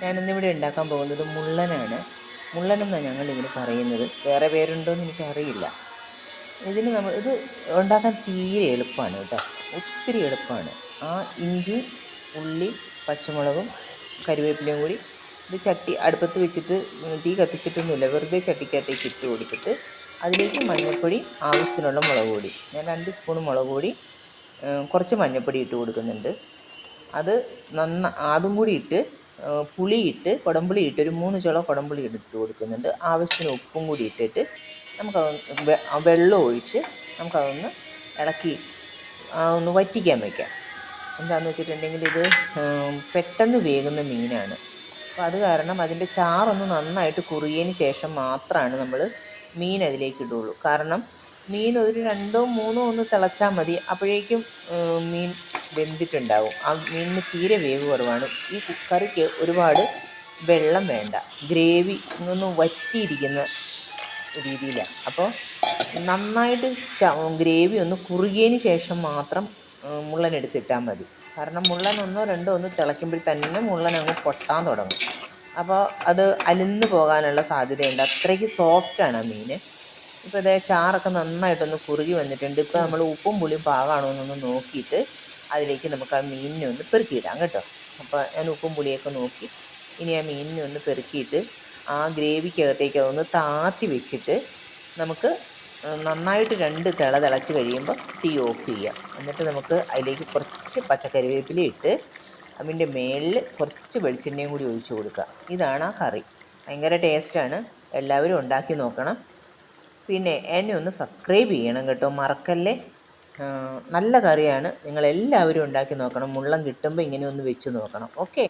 ഞാനിന്നിവിടെ ഉണ്ടാക്കാൻ പോകുന്നത് മുള്ളനാണ്. മുള്ളനെന്നാണ് ഞങ്ങളിതിന് പറയുന്നത്. വേറെ പേരുണ്ടോയെന്ന് എനിക്കറിയില്ല. ഇത് ഉണ്ടാക്കാൻ തീരെ എളുപ്പമാണ് കേട്ടോ. ഒത്തിരി എളുപ്പമാണ്. ഇഞ്ചി, ഉള്ളി, പച്ചമുളകും കരിവേപ്പിലയും കൂടി ചട്ടി അടുപ്പത്ത് വെച്ചിട്ട് തീ കത്തിച്ചിട്ടൊന്നുമില്ല, വെറുതെ ചട്ടിക്കകത്തേക്ക് ഇട്ട് കൊടുത്തിട്ട് അതിലേക്ക് മഞ്ഞൾപ്പൊടി, ആവശ്യത്തിനുള്ള മുളക് പൊടി, ഞാൻ 2 സ്പൂൺ മുളക് പൊടി, കുറച്ച് മഞ്ഞൾപ്പൊടി ഇട്ട് കൊടുക്കുന്നുണ്ട്. അതും കൂടി ഇട്ട് പുളിയിട്ട് കുടംപുളി ഇട്ട് ഒരു 3 ചുള കുടംപുളി ഇട്ട് കൊടുക്കുന്നുണ്ട്. ആവശ്യത്തിന് ഉപ്പും കൂടി ഇട്ടിട്ട് നമുക്കത് വെള്ളം ഒഴിച്ച് നമുക്കതൊന്ന് ഇളക്കി ഒന്ന് വറ്റിക്കാൻ വയ്ക്കാം. എന്താണെന്ന് വെച്ചിട്ടുണ്ടെങ്കിൽ ഇത് പെട്ടെന്ന് വേകുന്ന മീനാണ്. അപ്പോൾ അത് കാരണം അതിൻ്റെ ചാറൊന്ന് നന്നായിട്ട് കുറുകിയതിന് ശേഷം മാത്രമാണ് നമ്മൾ മീൻ അതിലേക്ക് ഇടുള്ളൂ. കാരണം മീൻ ഒരു 2 3 ഒന്ന് തിളച്ചാൽ മതി, അപ്പോഴേക്കും മീൻ വെന്തിട്ടുണ്ടാവും. ആ മീനിന് തീരെ വേവ് കുറവാണ്. ഈ കറിക്ക് ഒരുപാട് വെള്ളം വേണ്ട, ഗ്രേവി ഒന്ന് വറ്റിയിരിക്കുന്ന രീതിയിലാണ്. അപ്പോൾ നന്നായിട്ട് ഗ്രേവി ഒന്ന് കുറുകിയതിന് ശേഷം മാത്രം മുള്ളൻ എടുത്തിട്ടാൽ മതി. കാരണം മുള്ളൻ 1 2 ഒന്ന് തിളയ്ക്കുമ്പോൾ തന്നെ മുള്ളൻ അങ്ങ് പൊട്ടാൻ തുടങ്ങും. അപ്പോൾ അത് അലിന്ന് പോകാനുള്ള സാധ്യതയുണ്ട്. അത്രയ്ക്ക് സോഫ്റ്റാണ് ആ മീൻ. ഇപ്പോൾ ഇതേ ചാറൊക്കെ നന്നായിട്ടൊന്ന് കുറുകി വന്നിട്ടുണ്ട്. ഇപ്പോൾ നമ്മൾ ഉപ്പും പുളിയും പാകമാണോ എന്നൊന്ന് നോക്കിയിട്ട് അതിലേക്ക് നമുക്ക് ആ മീനിനെ ഒന്ന് പെറുക്കിയിടാം കേട്ടോ. അപ്പോൾ ഞാൻ ഉപ്പും പുളിയൊക്കെ നോക്കി ഇനി ആ മീനിനെ ഒന്ന് പെറുക്കിയിട്ട് ആ ഗ്രേവിക്കകത്തേക്ക് അതൊന്ന് താത്തി വെച്ചിട്ട് നമുക്ക് നന്നായിട്ട് 2 തിളച്ച് കഴിയുമ്പോൾ തീ ഓഫ് ചെയ്യാം. എന്നിട്ട് നമുക്ക് അതിലേക്ക് കുറച്ച് പച്ചക്കറിവേപ്പില ഇട്ട് അതിൻ്റെ മേളിൽ കുറച്ച് വെളിച്ചെണ്ണയും കൂടി ഒഴിച്ച് കൊടുക്കുക. ഇതാണ് ആ കറി. ഭയങ്കര ടേസ്റ്റാണ്. എല്ലാവരും ഉണ്ടാക്കി നോക്കണം. പിന്നെ എന്നെ ഒന്ന് സബ്സ്ക്രൈബ് ചെയ്യണം കേട്ടോ, മറക്കല്ലേ. നല്ല കറിയാണ്. നിങ്ങളെല്ലാവരും ഉണ്ടാക്കി നോക്കണം. മുള്ളൻ കിട്ടുമ്പോൾ ഇങ്ങനെ ഒന്ന് വെച്ച് നോക്കണം. ഓക്കെ.